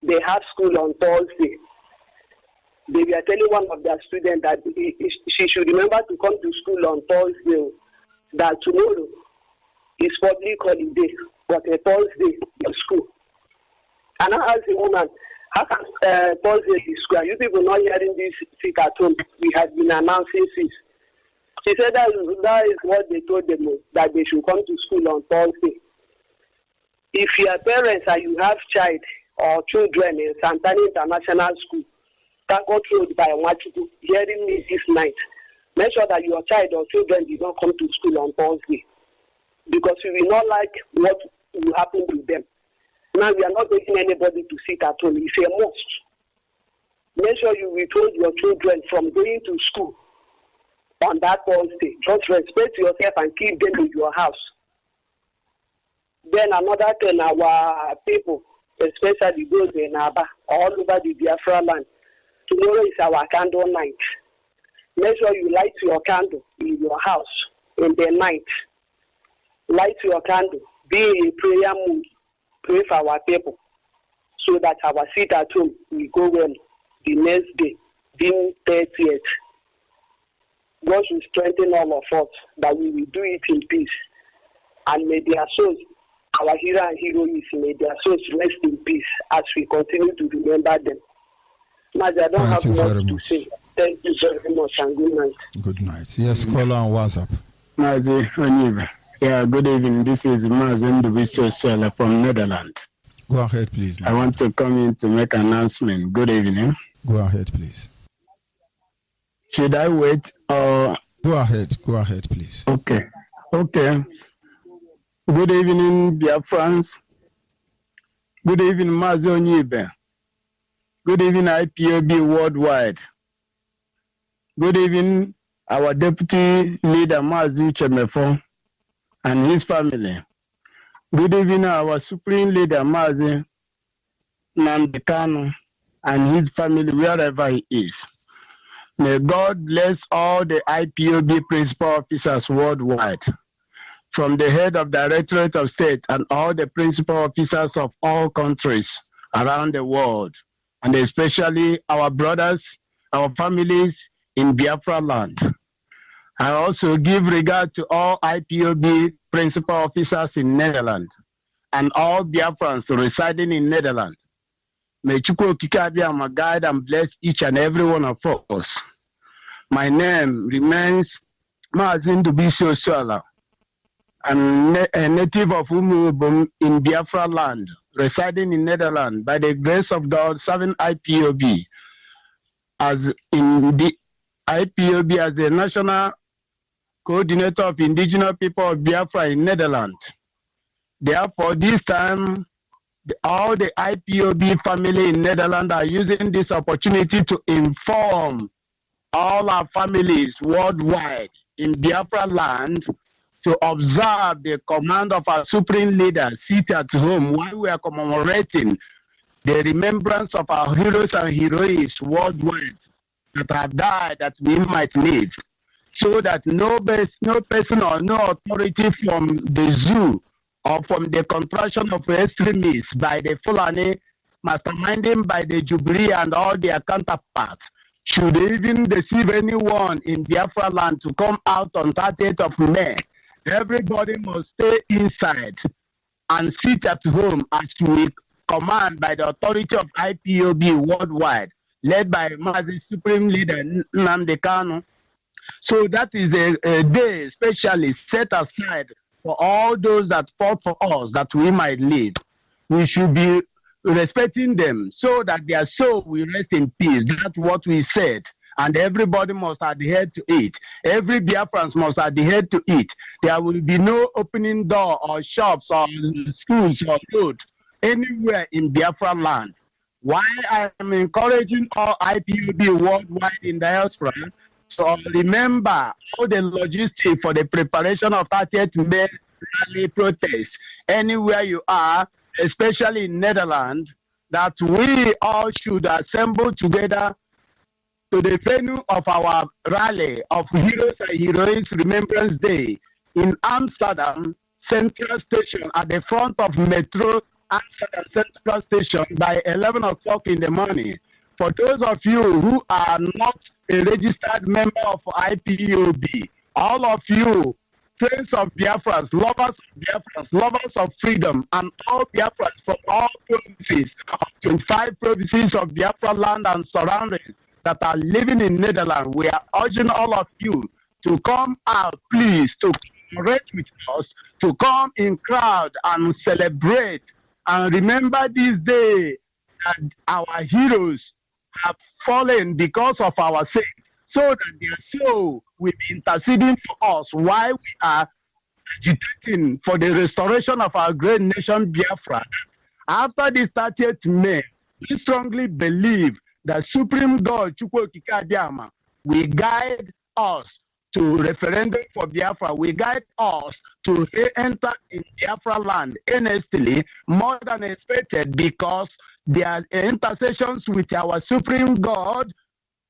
they have school on Thursday. They were telling one of their students that she should remember to come to school on Thursday, that tomorrow is public holiday, but a Thursday is school. And I asked the woman, how can Thursday be school? Are you people not hearing this sick at home? We have been announcing this. She said that is what they told them, that they should come to school on Thursday. If your parents and you have child or children in Santana International School, that got told by Wachiku hearing me this night, make sure that your child or children did not come to school on Thursday, because we will not like what will happen to them. Now we are not taking anybody to sit at home. It's a must. Make sure you withhold your children from going to school on that Thursday. Just respect yourself and keep them in your house. Then another thing, our people, especially those in Aba, all over the Biafra land, tomorrow is our candle night. Make sure you light your candle in your house in the night. Light your candle. Be in a prayer mood. Pray for our people so that our seat at home will go well the next day, being 30th. God should strengthen all of us that we will do it in peace. And may their souls, our hero and heroines, may their souls rest in peace as we continue to remember them. Mazi, I don't have much to say. Thank you very much and good night. Good night. Yes, call on WhatsApp. Mazi, Woyibe. Yeah, good evening. This is Mazi Ndubisi from Netherlands. Go ahead, please. I want to come in to make an announcement. Good evening. Go ahead, please. Should I wait or... Go ahead, please. Okay. Good evening, dear friends. Good evening, Mazi Woyibe. Good evening, IPOB worldwide. Good evening, our deputy leader, Mazi Chemefo, and his family. Good evening, our supreme leader, Mazi Nandekano, and his family, wherever he is. May God bless all the IPOB principal officers worldwide, from the head of Directorate of State and all the principal officers of all countries around the world, and especially our brothers, our families in Biafra land. I also give regard to all IPOB principal officers in Netherlands and all Biafrans residing in Netherlands. May Chukwu Okike Abiyama guide and bless each and every one of us. My name remains Mazi Ndubisi Osuala. I'm a native of Umuobum in Biafra land, residing in Netherlands, by the grace of God, serving IPOB as in the IPOB as the national coordinator of indigenous people of Biafra in Netherlands. Therefore, this time, all the IPOB family in Netherlands are using this opportunity to inform all our families worldwide in Biafra land to observe the command of our supreme leader, sit at home, while we are commemorating the remembrance of our heroes and heroines worldwide that have died that we might live, so that no person or no authority from the zoo or from the contraction of extremists by the Fulani, masterminding by the Jubilee and all their counterparts, should even deceive anyone in Biafra land to come out on 30th of May. Everybody must stay inside and sit at home as we command by the authority of IPOB worldwide, led by Mazi Supreme Leader Nnamdi Kanu. So that is a day specially set aside for all those that fought for us that we might live. We should be respecting them so that their soul will rest in peace. That's what we said. And everybody must adhere to it. Every Biafrans must adhere to it. There will be no opening door or shops or schools or road anywhere in Biafra land. Why I am encouraging all IPOB worldwide in diaspora, so remember all the logistics for the preparation of 30th May rally protest anywhere you are, especially in Netherlands, that we all should assemble together to the venue of our rally of Heroes and Heroines Remembrance Day in Amsterdam Central Station at the front of Metro Amsterdam Central Station by 11 o'clock in the morning. For those of you who are not a registered member of IPOB, all of you, friends of Biafras, lovers of freedom, and all Biafras from all provinces, 25 provinces of Biafra land and surroundings that are living in Netherlands, we are urging all of you to come out, please, to commemorate with us, to come in crowd and celebrate and remember this day that our heroes have fallen because of our sake, so that their soul will be interceding for us while we are agitating for the restoration of our great nation, Biafra. After this 30th May, we strongly believe that Supreme God, Chukwu Okike Abịama, will guide us to referendum for Biafra, will guide us to enter in Biafra land earnestly, more than expected, because their intercessions with our Supreme God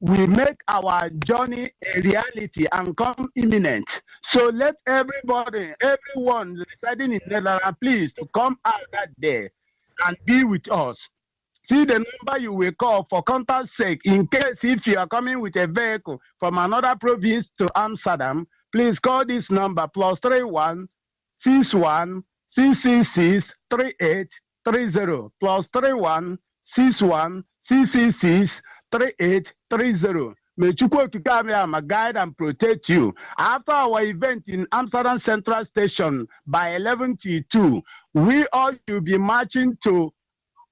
will make our journey a reality and come imminent. So let everybody, everyone residing in Netherlands, please to come out that day and be with us. See the number you will call for contact sake. In case if you are coming with a vehicle from another province to Amsterdam, please call this number +31 61 666 3830 +31 61 666 3830. May Chukwu Okike Abịama guide and protect you. After our event in Amsterdam Central Station by 11 to 2, we all should be marching to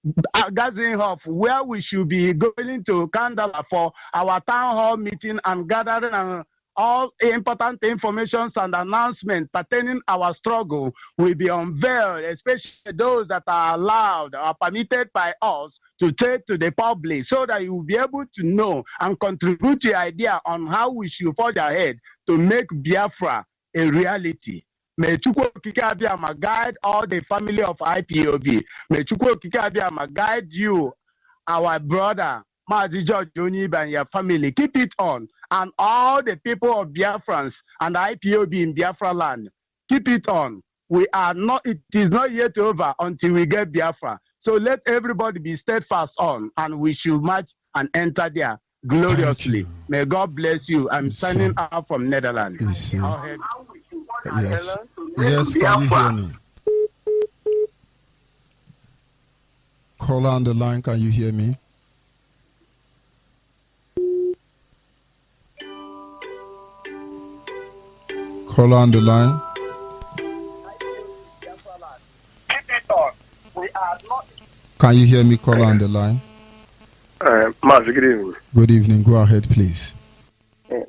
Gazinhof, where we should be going to Kandala for our town hall meeting and gathering all important information and announcements pertaining our struggle will be unveiled, especially those that are allowed or permitted by us to take to the public, so that you will be able to know and contribute your idea on how we should forge ahead to make Biafra a reality. May Chukwu Okike Abịama guide all the family of IPOB. May Chukwu Okike Abịama guide you, our brother, Mazi George Woyibe, and your family. Keep it on. And all the people of Biafrans and IPOB in Biafra land, keep it on. We are not, it is not yet over until we get Biafra. So let everybody be steadfast on, and we should march and enter there gloriously. May God bless you. I'm signing out from Netherlands. Yes. Yes, can you hear me? Caller on the line, can you hear me? Caller on the line. Can you hear me, caller on the line? Mazi, good evening. Good evening. Go ahead, please.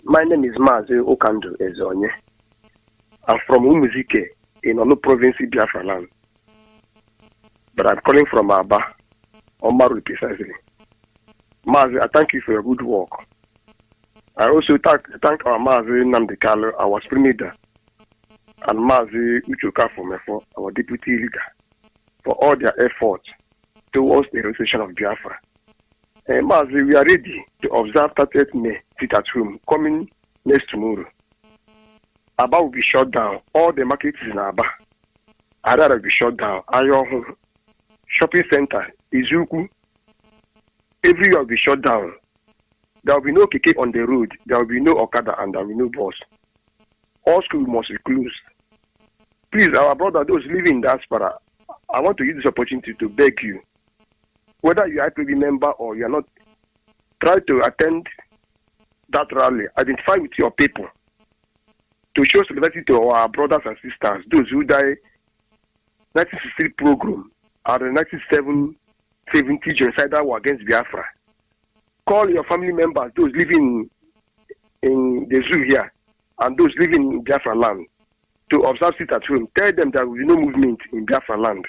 My name is Mazi Okandu Ezonye. I'm from Umuzike in Onu province, Biafra land. But I'm calling from Aba, Omaru precisely. Mazi, I thank you for your good work. I also thank our Mazi Namdekalo, our spring leader, and Mazi Uchoka Fomefo, our deputy leader, for all their efforts towards the restoration of Biafra. Mazi, we are ready to observe 30th May sit at home coming next tomorrow. Aba will be shut down. All the markets in Aba, Ada will be shut down. Ayohu, shopping center, Izuku, everywhere will be shut down. There will be no keke on the road. There will be no Okada and there will be no bus. All schools must be closed. Please, our brother, those living in diaspora, I want to use this opportunity to beg you, whether you are a IPOB member or you are not, try to attend that rally. Identify with your people to show solidarity to our brothers and sisters, those who died 1963 program or the 1970 genocidal war against Biafra. Call your family members, those living in the zoo here and those living in Biafra land, to observe sit at home. Tell them there will be no movement in Biafra land.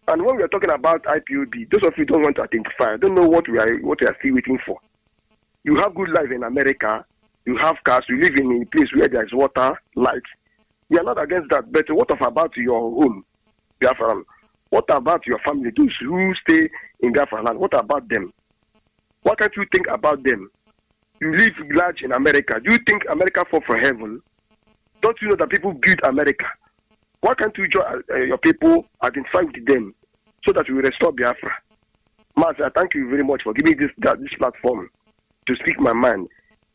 And when we are talking about IPOB, those of you don't want to identify, don't know what we are still waiting for. You have good life in America, you have cars, you live in a place where there is water, light. We are not against that, but what about your home, Biafra? What about your family, those who stay in Biafra land? What about them? What can't you think about them? You live large in America. Do you think America fall from heaven? Don't you know that people built America? Why can't you join your people, identify with them, so that we restore Biafra? Master, I thank you very much for giving this platform to speak my mind.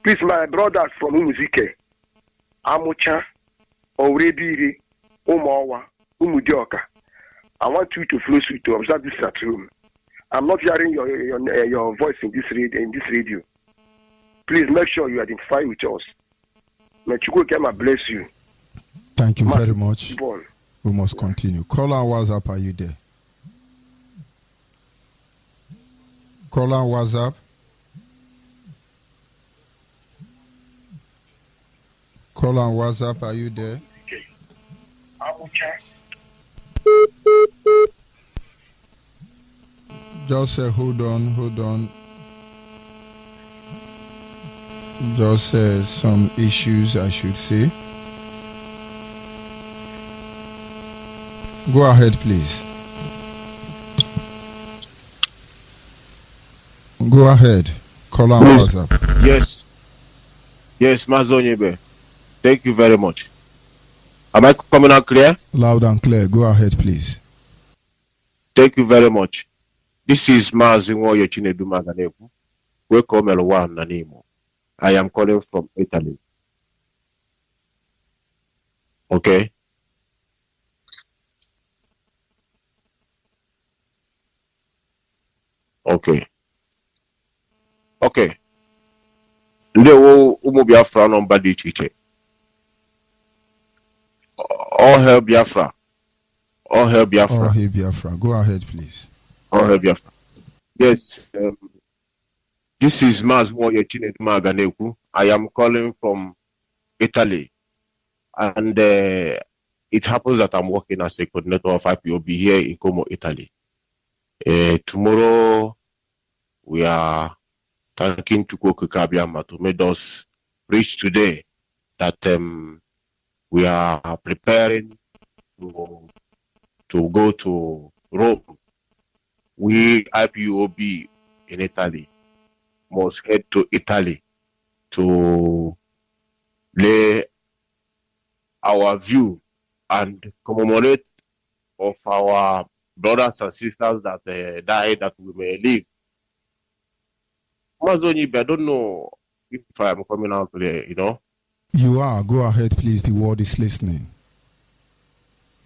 Please, my brothers from Umuzike, Amucha, Orebiri, Umawa, Umudioka, I want you to flow through to observe this at home. I'm not hearing your voice in this radio. Please make sure you identify with us. May Chukwu bless you. Thank you very much. We must continue. Caller on WhatsApp, are you there? Caller on WhatsApp. Caller on WhatsApp, are you there? Just say hold on. Just some issues, I should say. Go ahead, please. Go ahead. Call on WhatsApp. Yes, Woyibe. Thank you very much. Am I coming out clear? Loud and clear. Go ahead, please. Thank you very much. This is Woyibe Maganeku. Welcome, Elwan Nanimo. I am calling from Italy. Okay. Ndewo umu Biafra nomba di chiche. All hail Biafra. All hail Biafra. All hail Biafra. Go ahead, please. All hail Biafra. Yes. This is Woyibe Maganeku. I am calling from Italy. And it happens that I'm working as a coordinator of IPOB here in Como, Italy. Tomorrow, we are thanking Chukwu Kabiama to make us reach today that we are preparing to go to Rome. We, IPOB in Italy, must head to Italy to lay our view and commemorate of our brothers and sisters that died that we may live. Woyibe, I don't know if I'm coming out clear, you know. You are. Go ahead, please. The world is listening.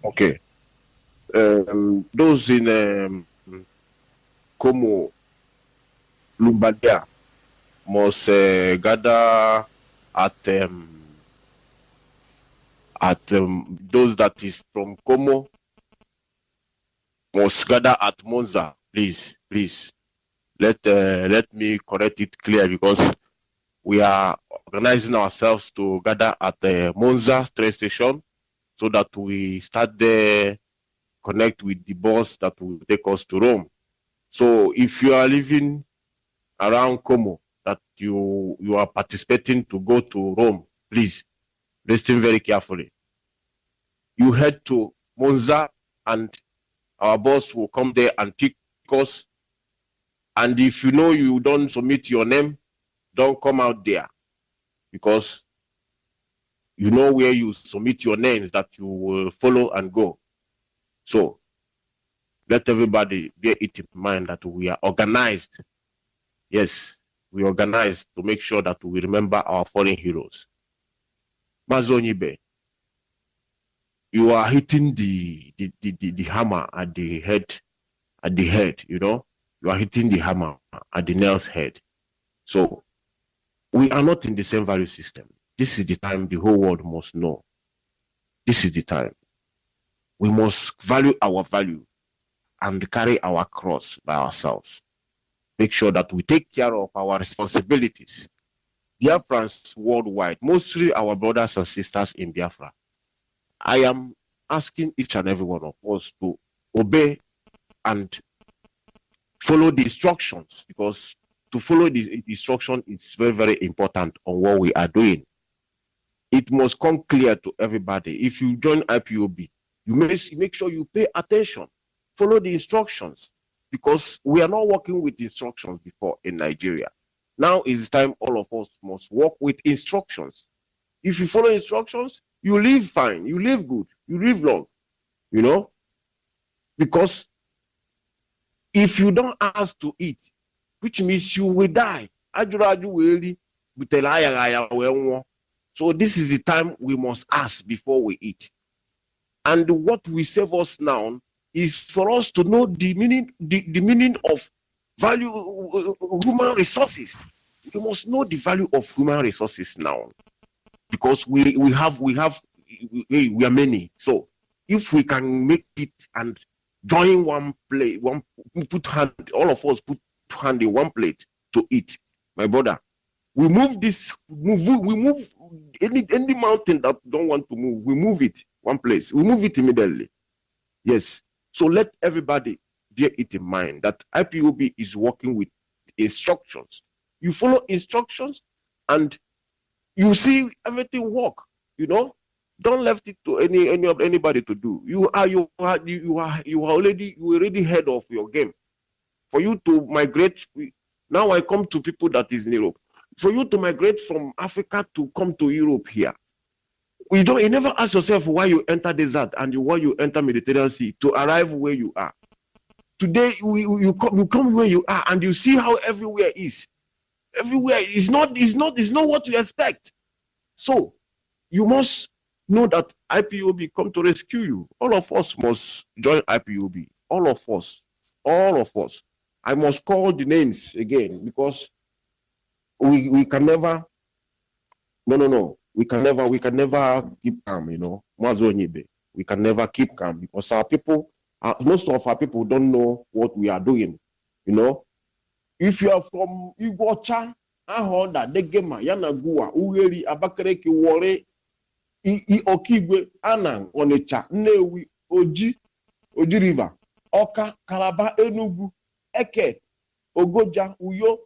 Okay. Those in Como, Lombardia must gather at those that is from Como must gather at Monza. Please. Let me correct it clear, because we are organizing ourselves to gather at the Monza train station so that we start there, connect with the bus that will take us to Rome. So if you are living around Como, that you are participating to go to Rome, please listen very carefully. You head to Monza and our boss will come there and pick us. And if you know you don't submit your name, don't come out there, because you know where you submit your names that you will follow and go. So let everybody bear it in mind that we are organized. Yes, we organized to make sure that we remember our fallen heroes. Woyibe, you are hitting the hammer at the head, you know. You are hitting the hammer at the nail's head. So we are not in the same value system. This is the time the whole world must know. This is the time. We must value our value and carry our cross by ourselves. Make sure that we take care of our responsibilities. Biafrans worldwide, mostly our brothers and sisters in Biafra, I am asking each and every one of us to obey and follow the instructions, because to follow the instruction is very, very important on what we are doing. It must come clear to everybody. If you join IPOB, you make sure you pay attention, follow the instructions, because we are not working with instructions before in Nigeria. Now is the time all of us must work with instructions. If you follow instructions, you live fine, you live good, you live long, you know, because if you don't ask to eat, which means you will die. So this is the time we must ask before we eat. And what will save us now is for us to know the meaning of value human resources. You must know the value of human resources now, because we are many. So if we can make it and join one plate, all of us put hand in one plate to eat, my brother, we move any mountain that don't want to move, we move it one place, we move it immediately. Yes. So let everybody bear it in mind that IPOB is working with instructions. You follow instructions and you see everything work, you know. Don't left it to anybody to do. You already head of your game. For you to migrate, now I come to people that is in Europe. For you to migrate from Africa to come to Europe here, you never ask yourself why you enter desert and why you enter Mediterranean Sea to arrive where you are. Today you come where you are and you see how everywhere is. Everywhere is not what you expect. So you must know that IPOB come to rescue you. All of us must join IPOB. All of us. I must call the names again because we can never. No. We can never keep calm. You know, Woyibe. We can never keep calm because our people, most of our people don't know what we are doing. You know, if you are from Igbocha, Ahoda, Degema, Yanagua, Ugeri, Abakareki, Wore, Okigwe, Anang, Onitsha, Nnewi, Oji River, Oka, Calabar, Enugu, Eke, Ogoja, Uyo,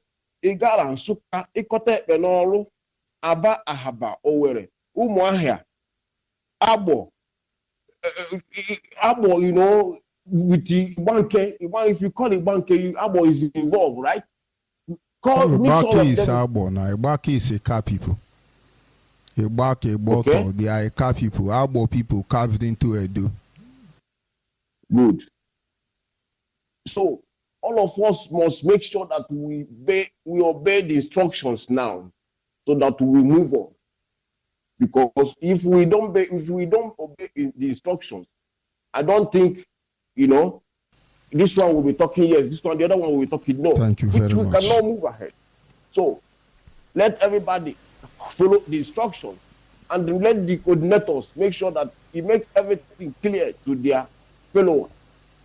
Igala, Nsukka, Ikote, Benolu, Aba, Ahaba, Owerri, Umuahia, Abo, you know, with the banke, if you call it banke, Abo is involved, right? Ibaki is Abo now. Ibaki is a car people. Ibaki, Boko, they are a car people. Abo people carved into Edo. Good. So all of us must make sure that we obey the instructions now, so that we move on. Because if we don't obey the instructions, I don't think, you know, this one will be talking yes, this one, the other one will be talking no. Thank you very much. We cannot move ahead. So let everybody follow the instructions and let the coordinators make sure that it makes everything clear to their followers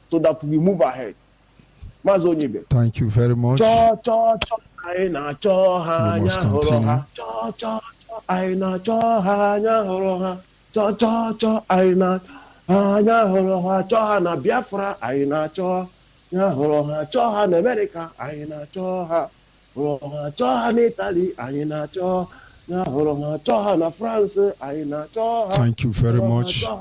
so that we move ahead. Thank you very much. We must continue. BIAFRA, America, Italy, France, thank you very much. Thank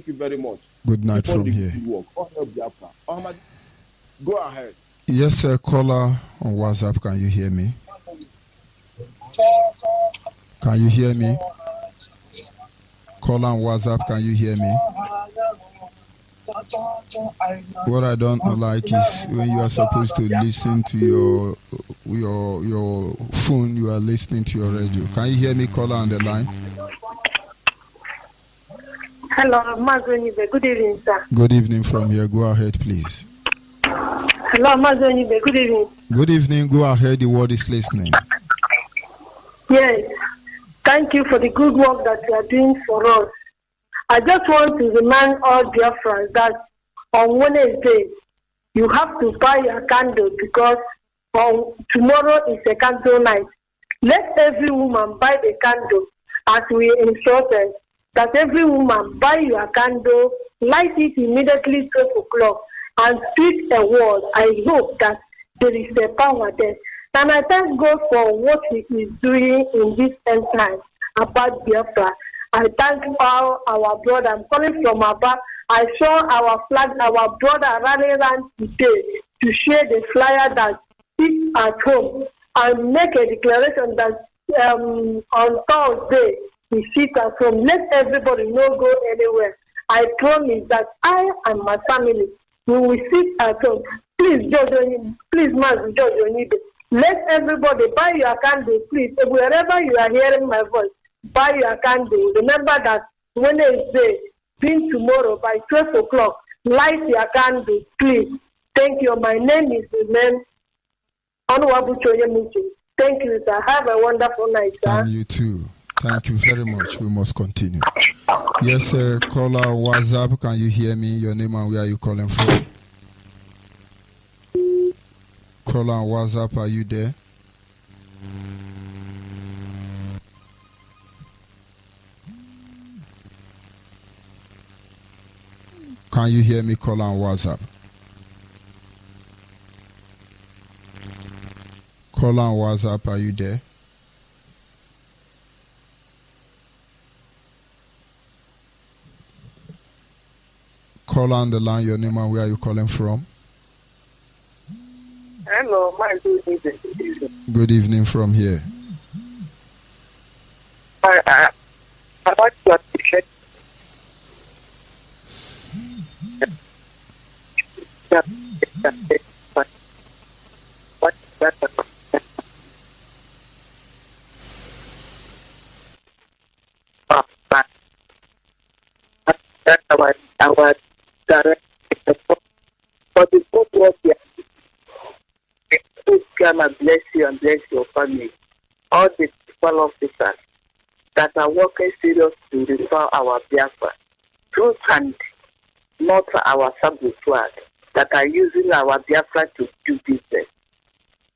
you very much. Good night from here. Go ahead. Yes, sir. Caller on WhatsApp, can you hear me? Can you hear me? Caller on WhatsApp, can you hear me? What I don't like is when you are supposed to listen to your phone, you are listening to your radio. Can you hear me, caller on the line? Hello, Woyibe. Good evening, sir. Good evening from here. Go ahead, please. Hello, Woyibe. Good evening. Good evening. Go ahead. The world is listening. Yes. Thank you for the good work that you are doing for us. I just want to remind all Biafrans that on Wednesday, you have to buy a candle because tomorrow is a candle night. Let every woman buy the candle as we instructed. That every woman buy your candle, light it immediately 12 o'clock, and speak a word. I hope that there is a power there. And I thank God for what He is doing in this end time about Biafra. I thank all our brothers. I'm calling from Abba. I saw our flag, our brother running around today to share the flyer that sit at home and make a declaration that on Thursday, we sit at home. Let everybody not go anywhere. I promise that I and my family, we will sit at home. Please, Judge Woyibe, let everybody buy your candle, please. Wherever you are hearing my voice, buy your candle. Remember that Wednesday, being tomorrow by 12 o'clock, light your candle, please. Thank you. My name is Honorable Choyemuchi. Thank you, sir. Have a wonderful night, sir. And you too. Thank you very much. We must continue. Yes, sir. Caller, WhatsApp. Can you hear me? Your name and where are you calling from? Caller on WhatsApp, are you there? Can you hear me? Caller on WhatsApp. Caller on WhatsApp, are you there? Caller on the line, your name and where are you calling from? Hello, my good evening. Good evening from here. I want to appreciate our direct for the good work here. Please come and bless you and bless your family. All the people officers that are working seriously to restore our BIAFRA, truth and not our saboteur, that are using our BIAFRA to do business.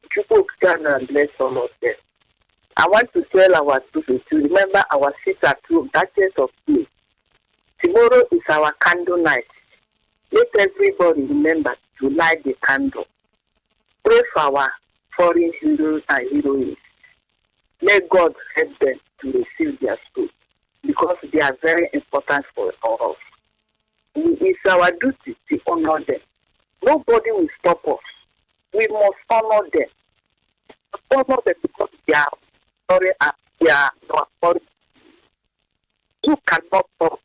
People come and bless all of them. I want to tell our people to remember our sit at home, darkness of sleep. Tomorrow is our candle night. Let everybody remember to light the candle. Pray for our foreign heroes and heroines. Let God help them to receive their school because they are very important for us. It's our duty to honor them. Nobody will stop us. We must honor them. Honor them because they are sorry and they are not sorry. You cannot talk.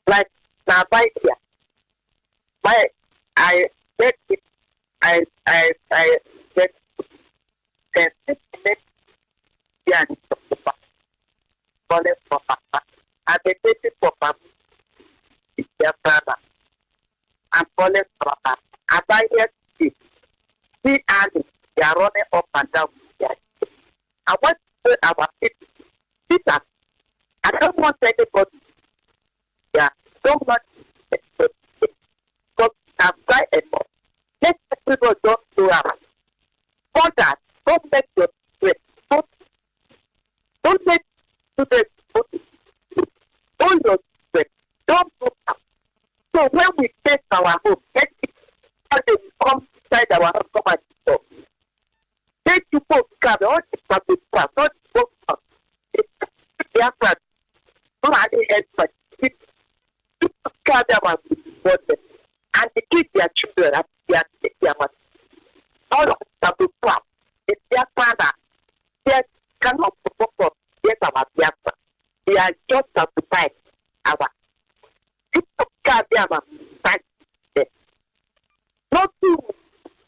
Like now, by here, I get it. I get 10 minutes. Yeah, I bet it for their brother. I'm calling for I buy here. See, and they are running up and down. I want to say our people. Peter, I don't want anybody. Yeah, don't want anybody. But I've tried enough. Let people don't do around. For that, don't make your strength. Don't let students hold your strength. Don't do that. So when we face our home, let people come inside our home, come and talk. Let people come, all the public class, all the work, they are not any help, but people come and support them. And they keep their children and their mother. All of the public class, it's their father. They cannot support us. Yes, our BIAFRA. They are just sabotage our people come there and fight them. Not to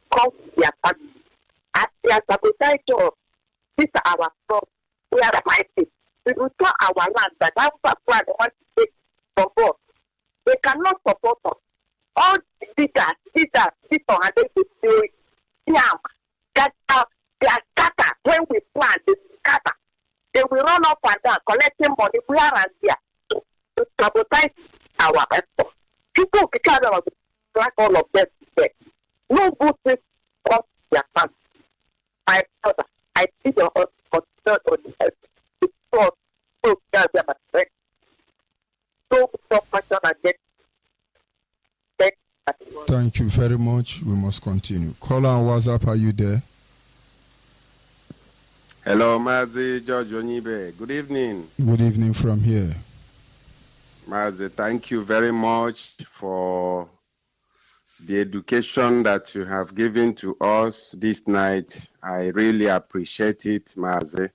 cause their family. As they are sabotage us, these are our problems. We are fighting. We will tell our land that after plan they want to take from us. They cannot support us. All the leaders, people are going to do it. They are scatter. When we plan, they scatter. They will run up and down, collecting money where and there to sabotage our effort. People because of black all of them today. No good thing comes to their family. My brother, I see your husband concerned on the health. Because so tell them a friend. So passion and get. Thank you very much. We must continue. Caller on WhatsApp, are you there? Hello, Mazi George Woyibe. Good evening. Good evening from here. Mazi, thank you very much for the education that you have given to us this night. I really appreciate it, Mazi.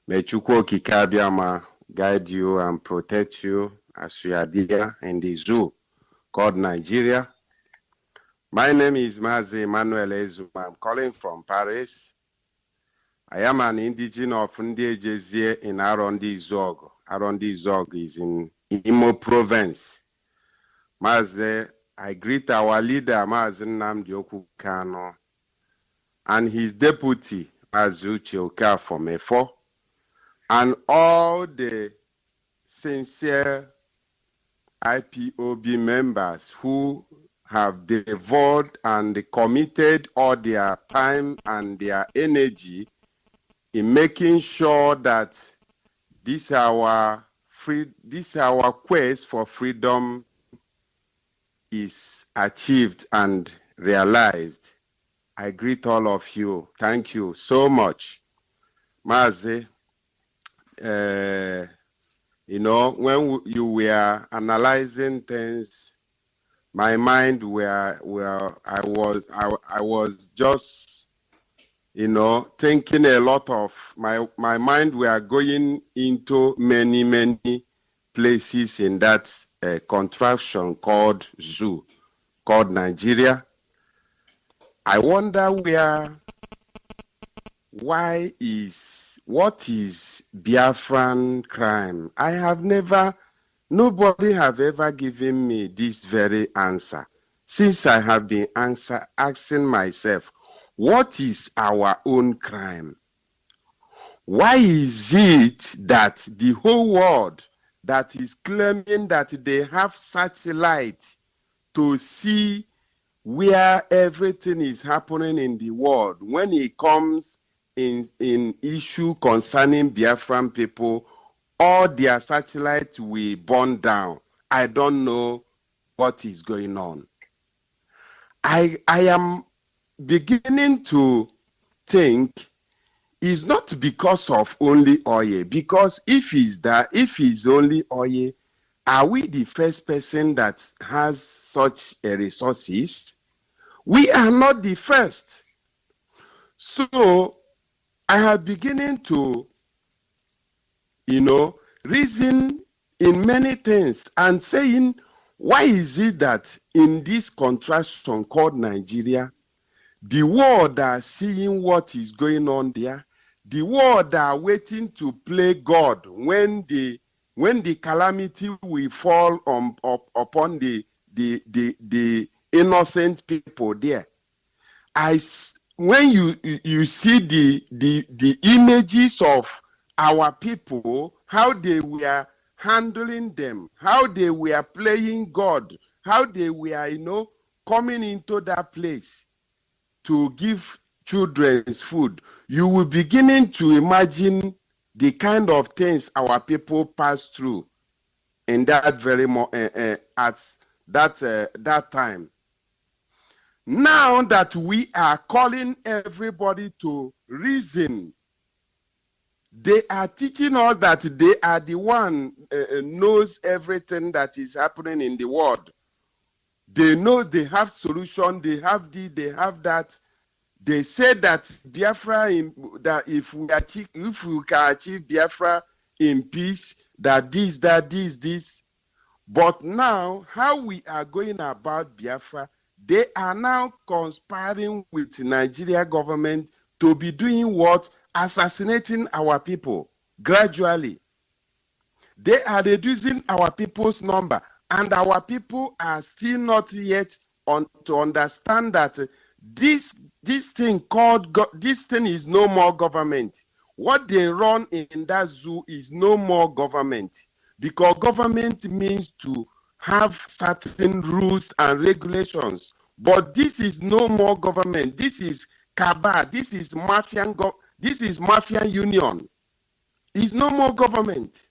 May Chukwu Kikabiama guide you and protect you as you are there in the zoo called Nigeria. My name is Mazi Emmanuel Ezuma. I'm calling from Paris. I am an indigenous of Ndiejezie in Arondi Zog. Arondi Zog is in Imo province. Mazi, I greet our leader, Mazi Nnamdi Okukano, and his deputy, Mazi Uche Okafor Mefo, and all the sincere IPOB members who have devoted and committed all their time and their energy in making sure that this our quest for freedom is achieved and realized. I greet all of you. Thank you so much. Mazi, you know, when you were analyzing things, my mind I was just, you know, thinking a lot of my mind were going into many places in that contraption called zoo, called Nigeria. I wonder what is Biafran crime? Nobody have ever given me this very answer. Since I have been asking myself, what is our own crime? Why is it that the whole world that is claiming that they have satellite to see where everything is happening in the world, when it comes in issue concerning Biafran people, all their satellites will burn down? I don't know what is going on. I am beginning to think it's not because of only oil, because if it's only oil, are we the first person that has such a resources? We are not the first. So I have beginning to, you know, reason in many things and saying, why is it that in this contraction called Nigeria, the world are seeing what is going on there, the world are waiting to play God when the calamity will fall upon the innocent people there. When you see the images of our people, how they were handling them, how they were playing God, how they were, you know, coming into that place to give children's food, you will beginning to imagine the kind of things our people pass through in that very at that time. Now that we are calling everybody to reason, they are teaching us that they are the one knows everything that is happening in the world. They know they have solution, they have this, they have that. They said that Biafra, that if we can achieve Biafra in peace, that this. But now, how we are going about Biafra, they are now conspiring with the Nigeria government to be doing what? Assassinating our people gradually. They are reducing our people's number, and our people are still not yet to understand that this thing is no more government. What they run in that zoo is no more government, because government means to have certain rules and regulations. But this is no more government. This is cabal. This is mafia union. It's no more government.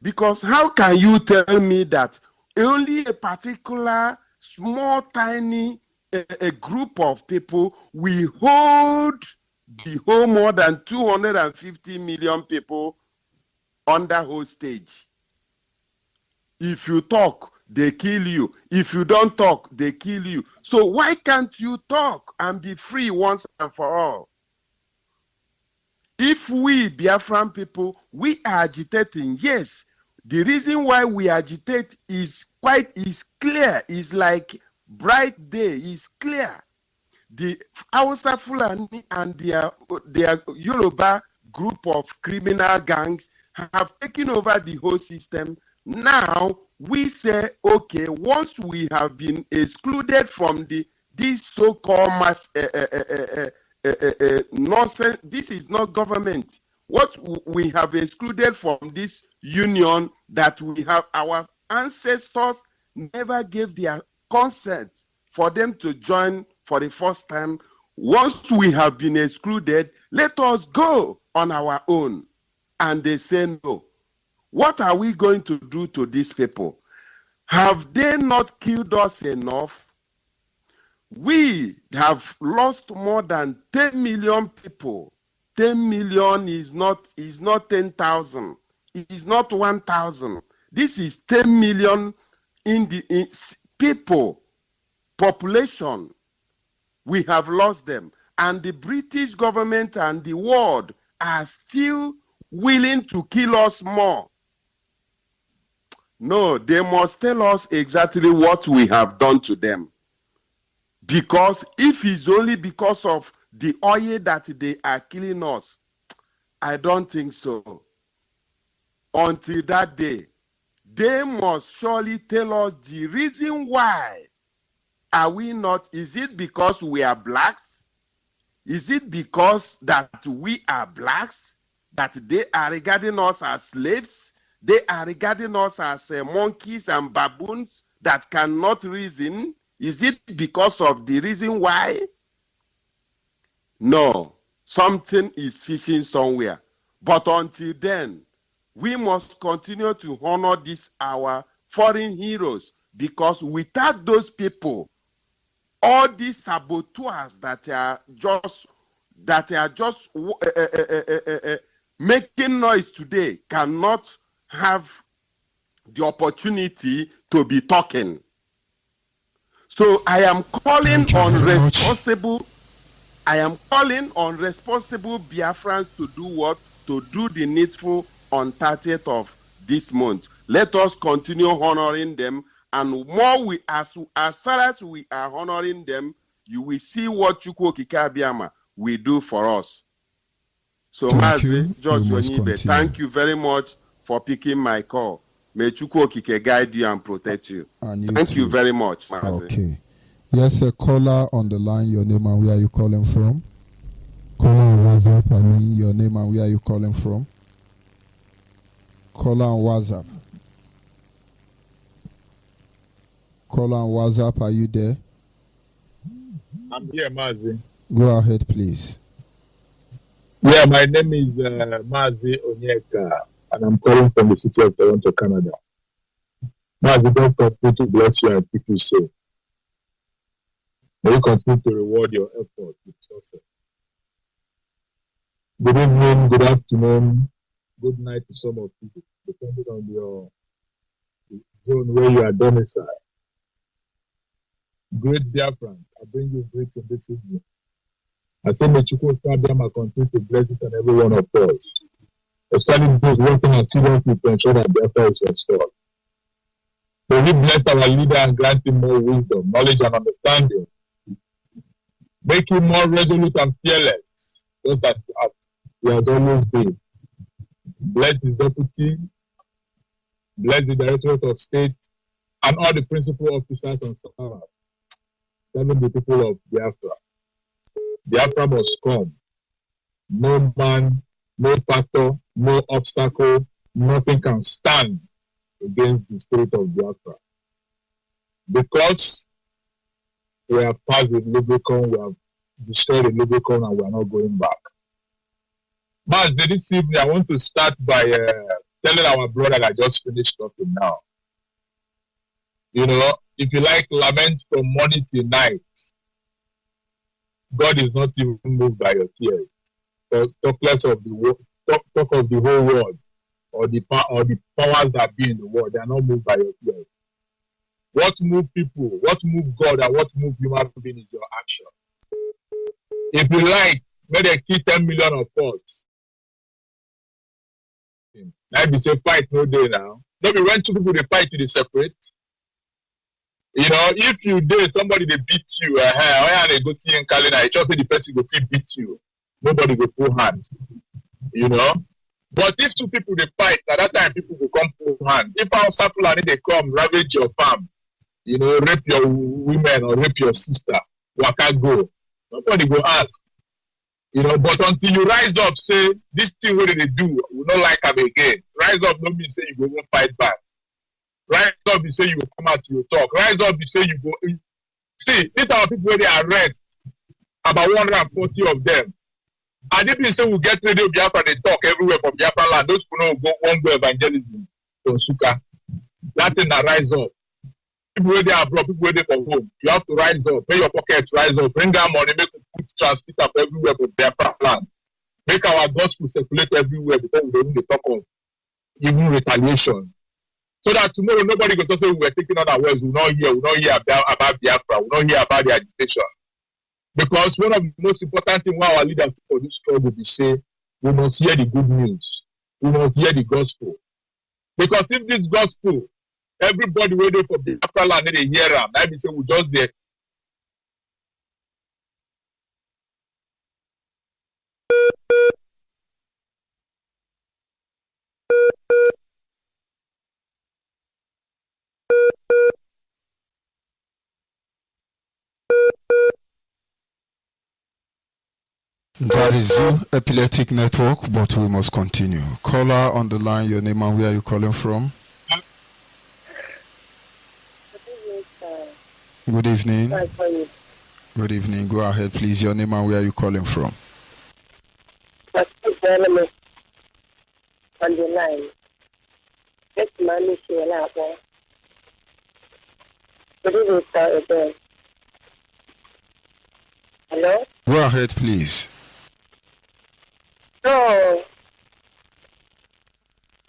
Because how can you tell me that only a particular small, tiny a group of people will hold the whole more than 250 million people under hostage? If you talk, they kill you. If you don't talk, they kill you. So why can't you talk and be free once and for all? if we Biafran people, we are agitating, yes, the reason why we agitate is clear, is like bright day, is clear. The Hausa Fulani and their Yoruba group of criminal gangs have taken over the whole system. Now we say, okay, once we have been excluded from this so-called nonsense, this is not government. What we have excluded from this union that we have, our ancestors never gave their consent for them to join for the first time. Once we have been excluded, let us go on our own. And they say no. What are we going to do to these people? Have they not killed us enough? We have lost more than 10 million people. 10 million is not 10,000. It is not 1,000. This is 10 million people, population. We have lost them. And the British government and the world are still willing to kill us more. No, they must tell us exactly what we have done to them. Because if it's only because of the oil that they are killing us, I don't think so. Until that day, they must surely tell us the reason why. Are we not? Is it because we are blacks? Is it because that we are blacks that they are regarding us as slaves? They are regarding us as monkeys and baboons that cannot reason? Is it because of the reason why? No, something is fishing somewhere. But until then, we must continue to honor our foreign heroes, because without those people, all these saboteurs that are just making noise today cannot have the opportunity to be talking. So I am calling on responsible. I am calling on responsible Biafrans to do what? To do the needful on 30th of this month. Let us continue honoring them, and more as far as we are honoring them, you will see what Chukwu Okike Abiama will do for us. So, Mazi George Woyibe, thank you very much for picking my call. May Chukwu Okike guide you and protect you. Thank you very much, Mazi. Okay. Yes, a caller on the line. Your name and where are you calling from? Caller on WhatsApp. I mean, your name and where are you calling from? Caller on WhatsApp. Caller on WhatsApp. Are you there? I'm here, Mazi. Go ahead, please. Yeah, my name is Mazi Onyeka, and I'm calling from the city of Toronto, Canada. Mazi, God continue to bless you and keep you safe. May you continue to reward your effort with success. Good evening, good afternoon, good night to some of you, depending on your zone where you are domiciled. Great Biafran, I bring you greetings this evening. I say may Chukwu Abiama continue to bless each and every one of us, especially those working seriously to ensure that Biafra is restored. May we bless our leader and grant him more wisdom, knowledge, and understanding. Make him more resolute and fearless, just as he has always been. Bless his deputy, bless the Directorate of State, and all the principal officers and staff, serving the people of Biafra. Biafra must come. No man, no factor, no obstacle, nothing can stand against the spirit of Biafra. Because we have passed the Lubricon, we have destroyed the Lubricon, and we are not going back. But this evening, I want to start by telling our brother that I just finished talking now. You know, if you like, lament from morning till night. God is not even moved by your tears. Talk less of talk of the whole world, or the powers that be in the world. They are not moved by your tears. What moves people, what moves God, and what moves human being is your action. If you like, may they kill 10 million of us. Now be say fight no day now. Maybe when two people they fight, they separate. You know, if you did somebody they beat you, they go see in Kalina, just say the person go feel beat you. Nobody will pull hand. You know. But if two people they fight, at that time people will come pull hand. If our Sapulani they come ravage your farm, you know, rape your women or rape your sister, waka go. Nobody go ask. You know, but until you rise up, say this thing what they do, we don't like them again. Rise up, don't mean say you go fight back. Rise up, you say you will come out to your talk. Rise up, you say you go. See, these are people where they arrest about 140 of them. And if you say we get radio Biafra, they talk everywhere from Biafra land. Those people know go one go evangelism from Suka. That thing that rise up. People where they are abroad, people where they from home. You have to rise up, pay your pockets, rise up, bring down money, make put transmit up everywhere from Biafra land. Make our gospel circulate everywhere because we don't talk of even retaliation. So that tomorrow nobody will say we were taking other words, we will not hear about Biafra, we will not hear about the agitation. Because one of the most important things why our leaders for this struggle is say we must hear the good news. We must hear the gospel. Because if this gospel, everybody waiting for the Biafra land, they hear them. That means we just there. That is you, Epileptic Network, but we must continue. Caller on the line, your name and where are you calling from? Good evening. Good evening. Go ahead, please. Your name and where are you calling from? On the line. Let's manage your lap. Good evening, sir, again. Hello? Go ahead, please. So,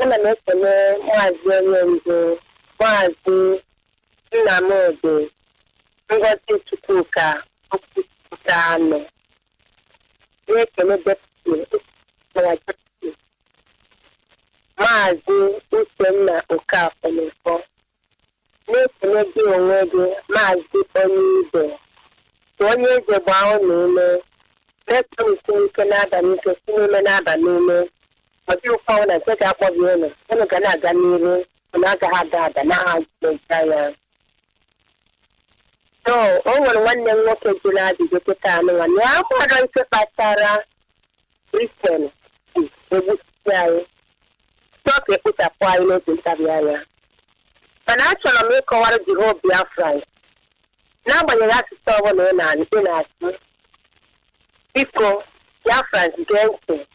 I'm going to say, Mazi, Namode, I'm going to cook a Okutano. We can get Mazi, Usena, Oka, and me for. We can be already, Mazi, Onibe. 1 year ago, let's go Canada, Nico, Cinema, Name. But you found a set up of Vienna, and a Canada, and I had that, and I had so, over 1 year, what can you like to get the time? And now, what I said by Sarah, Britain, the good guy. Talk a put a pilot in Taviana. And actually, make a lot of the whole Biafra. Now, when you have to start one and in us, people, Biafra is against it.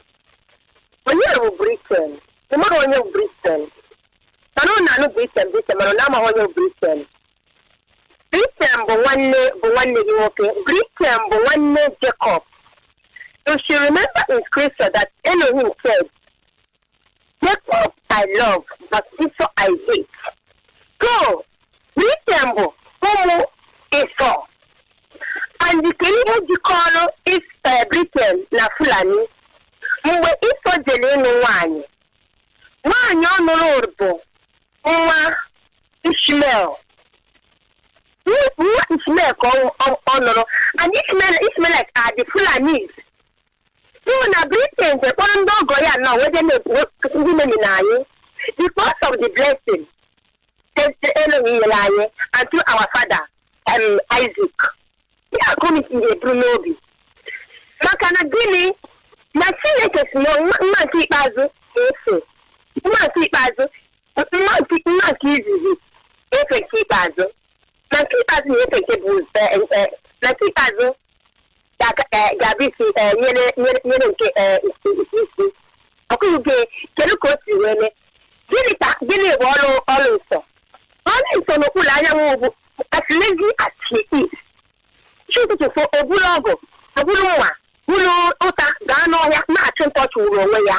When you are Britain, the more on your Britain, I don't know Britain, but I'm on Britain. Britain, but one day, okay. Britain, but one day, Jacob. You should remember in scripture that Elohim said, Jacob I love, but Esau I hate. So, Britain, Homo Esau. And the Canadian Dicolo is Britain, La Fulani. Mwe Esau Jeleno Wani. Wani on Lorbo. Mwa Ishmael. What Ishmael call honor? And Ishmael like the Fulanis. So na Britain, the one dog Goya now, where they make women in Aye. Because of the blessing, the Elohim and to our father, Isaac. We are coming in the Brunobi. Makana Guinea, National no Manti Bazo, Manti Bazo, Manti Effective Bazo. Nanti Bazo, Effective Nanti Bazo, Gabisi, okay, can you go to Guinea also. Only so no as lazy as he is. Shoot it for a bulogo, a bulua, Bulu, Ota, Gano, Yak, and touch Uroya.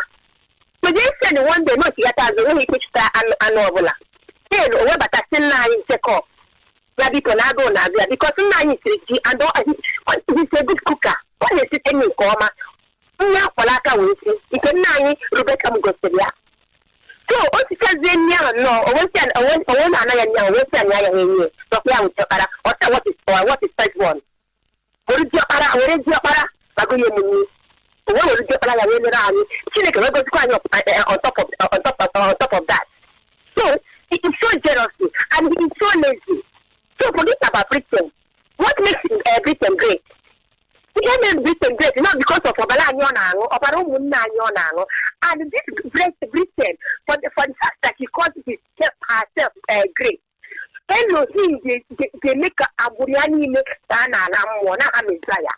But they said one day not yet as the way he pitched an novella. Then, what about a 10 in Checo? Rabi Ponago, Navia, because 9 is and he's a good cooker. What is it any coma? Polaka Wincy, you can 9 Rebecca Mugosia. So, what is the name? No, I want what is first one? What is your para? What is your para? What is your para? On top of that. So, he is so jealous and he is so lazy. So, forget about Britain. What makes Britain great? We can make Britain great, not because of and this great Britain for the fact that he calls herself great. Elohim, they make a Buriani make Sana Ramona Amizaya.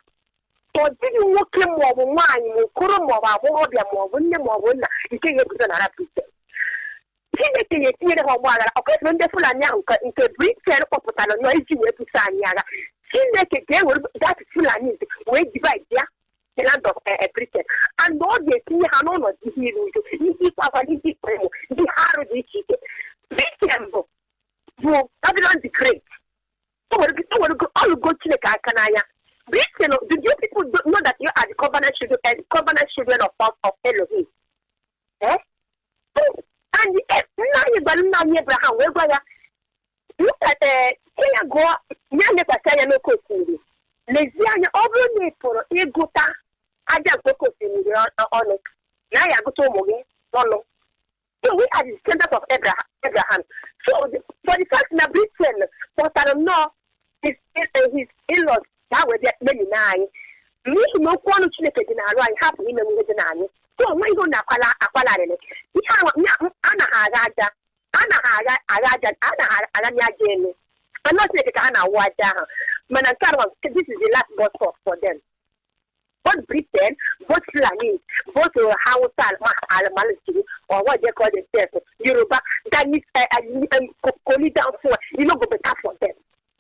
So, did you walk him more wine, Kurumo, Wabia, you can get to another Britain. When the Fulani into Britain or Potano, noisy way to Sanyaga. That Fulani way divide there. The land of Britain. And all the see Hanon was the hero, the hard Britain, Babylon the Great. All go to the Kanaya. Britain, do you people know that you are the covenant children of Elohim? Eh? And now Abraham, look at the go, Yana Pasaya no Cosi. Lezianya over for Egota. I just go on it. Now I go to Mogi. No. So we are the descendants of Abraham. So for the fact that Britain, but I don't know his in-laws that were there many nine. Me no one to make it in a right half in the nine. So when you go to Aquala, we have Anna Jane. I'm not saying Anna Wada. This is the last bus for them. Both Britain, both Fulani, both Hausa Maliki, or what they call themselves, Yoruba, that is Koli down for, you know, go better for them.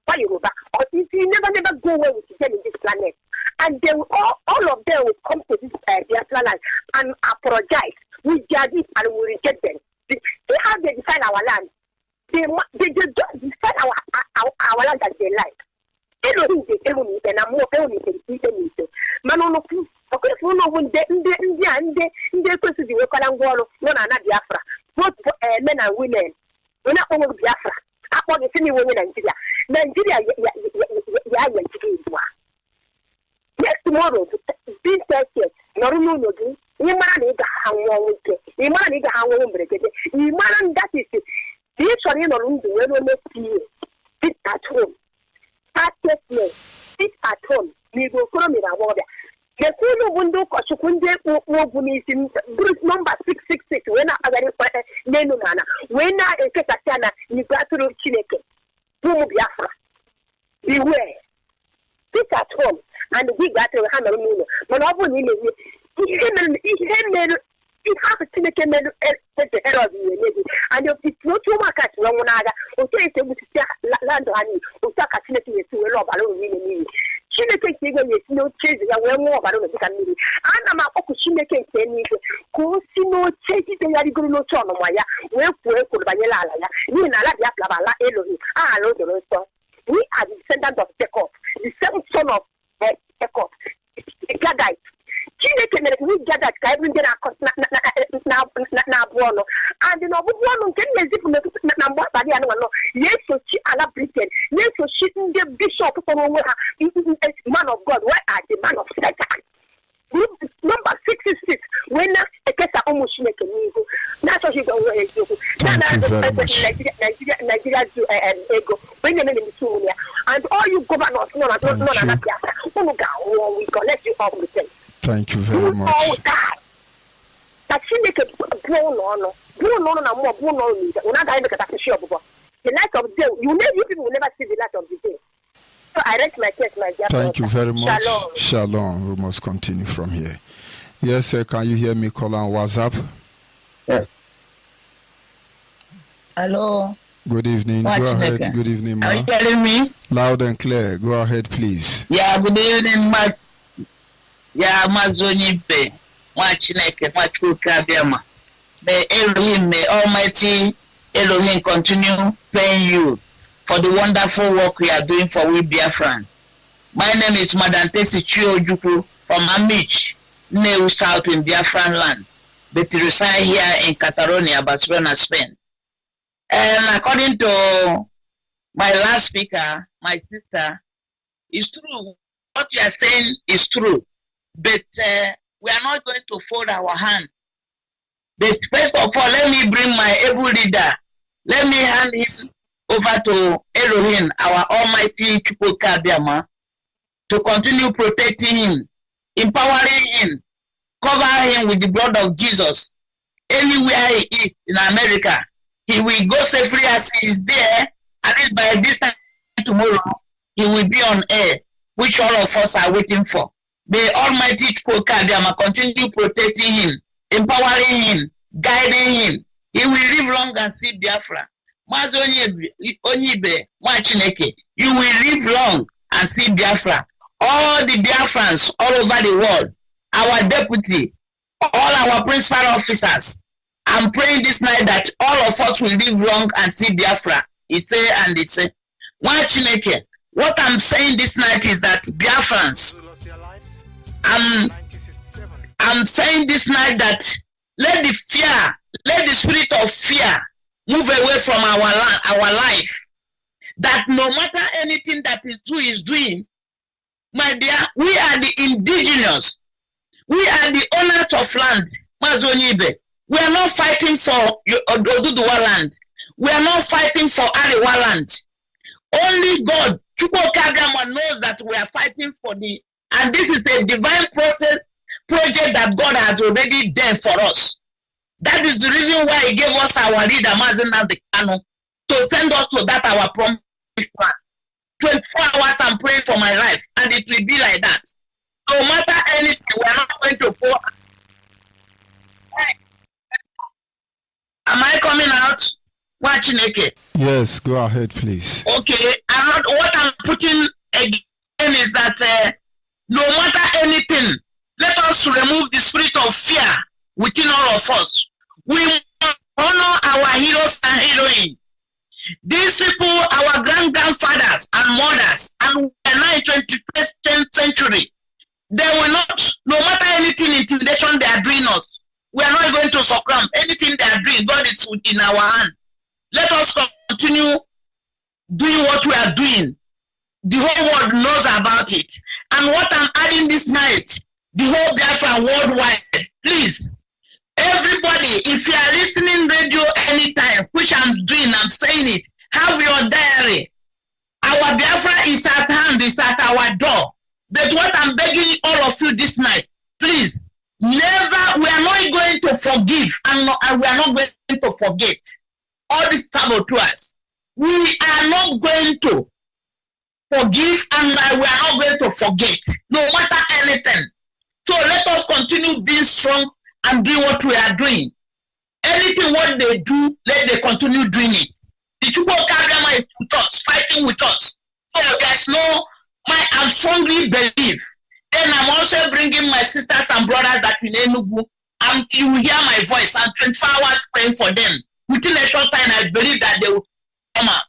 Why Yoruba? Or if you never go away with them in this planet. And they will, all of them will come to this BIAFRA land and apologize. We judge it and we reject them. See how they define our land. They just define our land as they like. Elohim, and I'm more only than Manono, okay, for no one day in the person you call Angolo, no, not Biafra. Both men and women. We're not only Biafra. I want to see women in Nigeria. Next tomorrow, this Thursday, no, you man that is it. This one in a room, sit at home. Sit at home. We go from in our water. The full window, Koshukunde, number 666, when I got Nenunana, when I take a Tana, you got to Chineke. Biafra. Beware. Sit at home, and we got to handle Nuno. Monopoly, he has a Chineke the head of you, and it's not too much at Ramonada, or say it with land on you, or talk at Chineke to a rob alone. Chineke is no changes, and we're more about the family. And I'm a Chineke saying, go see no changes, and I go no turn on Maya, where could Vanilla, you and I have Elohim. I know the rest. We are the descendants of Jacob, the seventh son of Jacob, Gadite. Chineke, we gather every day now, and the noble one can make it number by the animal. Yes, so she Allah Britain. Yes, so she the bishop from man of God. Why are the man of Satan? Number 66. When a case of almost make a new. That's what you go away. Nigeria do ego. When you in the and all you governors, we collect you off with them. Thank you very much. That she make a no, the light of the day, you people will never see the light of the day. So I rest my case, my dear. Thank you very much. Shalom. We must continue from here. Yes, sir. Can you hear me call on WhatsApp? Yes. Hello. Good evening. Go ahead. Good evening, ma. Are you hearing me? Loud and clear. Go ahead, please. Yeah, good evening, ma. Yeah, Woyibe. May Elohim, may Almighty Elohim continue paying you for the wonderful work we are doing for we Biafran. My name is Madam Tesi Chiojuku from Amich, New South in Biafran land. but reside here in Catalonia, Barcelona, Spain. And according to my last speaker, my sister, it's true. What you are saying is true, but we are not going to fold our hand. But first of all, let me bring my able leader. Let me hand him over to Elohim, our Almighty Chukwuka Abiyama, to continue protecting him, empowering him, cover him with the blood of Jesus. Anywhere he is in America, he will go safely as he is there. At least by this time tomorrow, he will be on air, which all of us are waiting for. May Almighty Chukwuka Abiyama continue protecting him, empowering him, guiding him. He will live long and see Biafra. Woyibe, you will live long and see Biafra. All the Biafrans all over the world, our deputy, all our principal officers, I'm praying this night that all of us will live long and see Biafra. He say and he say. What I'm saying this night is that Biafrans, I'm saying this night that let the spirit of fear move away from our life. That no matter anything that is doing, my dear, we are the indigenous. We are the owners of land, Woyibe. We are not fighting for Oduduwa land. We are not fighting for Arewa land. Only God, Chukwuka Abiyama, knows that we are fighting for and this is a divine project that God has already done for us. That is the reason why He gave us our leader, Mazen Nnamdi, to send us to that our promised land. 24 hours I'm praying for my life, and it will be like that. No matter anything, we are not going to go. Am I coming out? Watching it. Yes, go ahead, please. Okay, what I'm putting again is that no matter anything, let us remove the spirit of fear within all of us. We honor our heroes and heroines. These people, our grandfathers and mothers, and we are now in 21st century. They will not, no matter anything intimidation they are doing us, we are not going to succumb. Anything they are doing, God is in our hand. Let us continue doing what we are doing. The whole world knows about it. And what I'm adding this night, the whole Biafra worldwide, please, everybody, if you are listening radio anytime, which I'm doing, I'm saying it, have your diary. Our Biafra is at hand, is at our door. But what I'm begging all of you this night, please, never, we are not going to forgive, and we are not going to forget all these saboteurs. We are not going to forgive, and we are not going to forget, no matter anything. So let us continue being strong and do what we are doing. Anything what they do, let they continue doing it. The Chukwuka Abiyama is with us, fighting with us. So there's no, I strongly believe. Then I'm also bringing my sisters and brothers that in Enugu, and you will hear my voice. I'm 24 hours praying for them. Within a short time, I believe that they will come out.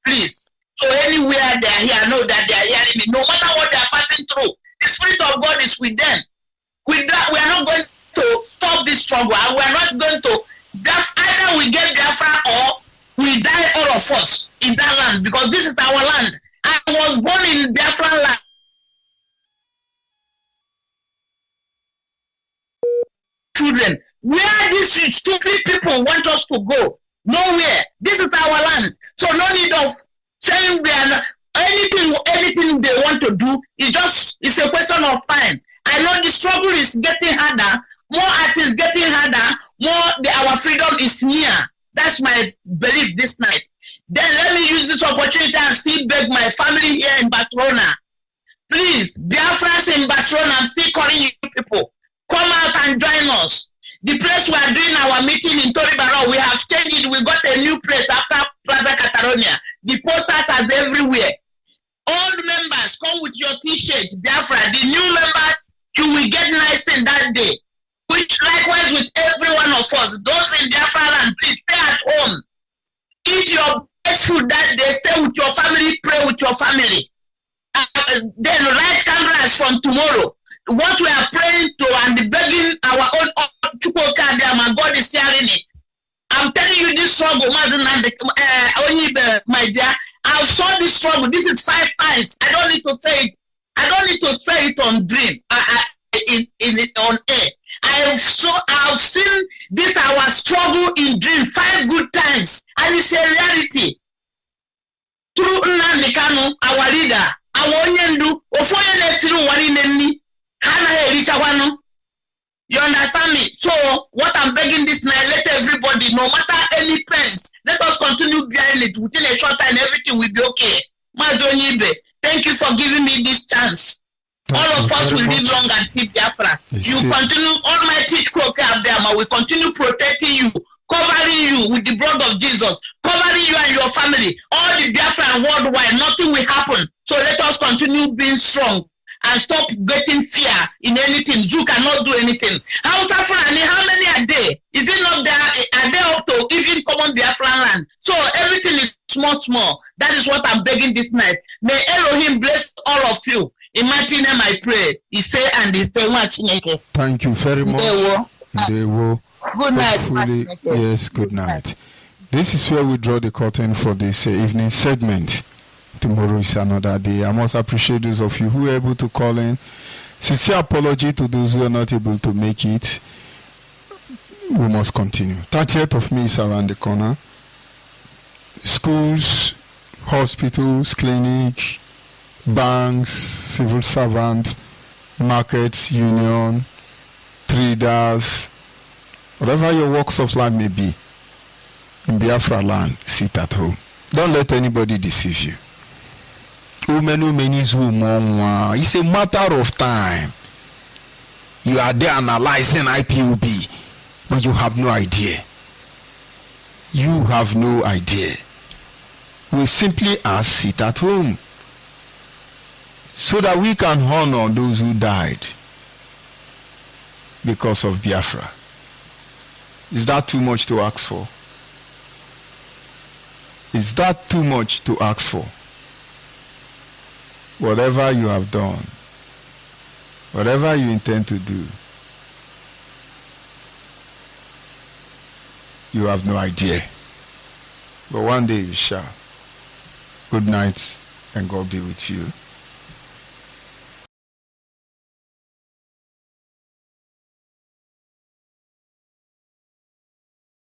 Please. So anywhere they are here, know that they are hearing me. No matter what they are passing through, the Spirit of God is with them. With that, we are not going to stop this struggle, and we are not going to, either we get Biafra or we die, all of us, in that land, because this is our land. I was born in Biafra land. Children, where these stupid people want us to go? Nowhere. This is our land. So no need of saying we are not, anything they want to do, it's a question of time. I know the struggle is getting harder. More as it's getting harder, more our freedom is near. That's my belief this night. Then let me use this opportunity and still beg my family here in Barcelona. Please, Biafrans in Barcelona, I'm still calling you people. Come out and join us. The place we are doing our meeting in Toribaro, we have changed it. We got a new place after Plaza Catalonia. The posters are everywhere. Old members, come with your t-shirt, Biafra. The new members, you will get nice thing that day. Which likewise with every one of us. Those in Biafra land, please stay at home. Eat your best food that day. Stay with your family. Pray with your family. Then light cameras from tomorrow. what we are praying to and begging our own my God is hearing it. I'm telling you this struggle, Woyibe, my dear. I've saw this struggle. This is 5 times. I don't need to say it. I don't need to say it on dream. On air. I've seen this our struggle in dream 5 good times, and it's a reality. Through Nnamdi Kanu, our leader, our onyendu, ofoye netiru wari nenni, hana erisha wanu. You understand me? So what I'm begging this night, let everybody, no matter any pens, let us continue behind it. Within a short time, everything will be okay. Woyibe, thank you for giving me this chance. All of us will live long and keep BIAFRA. You continue, Almighty Abdama will continue protecting you, covering you with the blood of Jesus, covering you and your family. All the BIAFRA worldwide, nothing will happen. So let us continue being strong and stop getting fear in anything. You cannot do anything. How many are there? Is it not there? Are they up to even common Biafran land? So everything is small. That is what I'm begging this night. May Elohim bless all of you. In my name I pray. He say and he say much. Thank you very much. They will. Good night. Yes, good night. This is where we draw the curtain for this evening segment. Tomorrow is another day. I must appreciate those of you who were able to call in. Sincere apology to those who are not able to make it. We must continue. 30th of May is around the corner. Schools, hospitals, clinics, banks, civil servants, markets, union, traders, whatever your walks of life may be, in Biafra land, sit at home. Don't let anybody deceive you. It's a matter of time. You are there analyzing IPOB, but you have no idea. You have no idea. We simply ask, sit at home, so that we can honor those who died because of Biafra. Is that too much to ask for? Is that too much to ask for? Whatever you have done, whatever you intend to do, you have no idea. But one day you shall. Good night, and God be with you.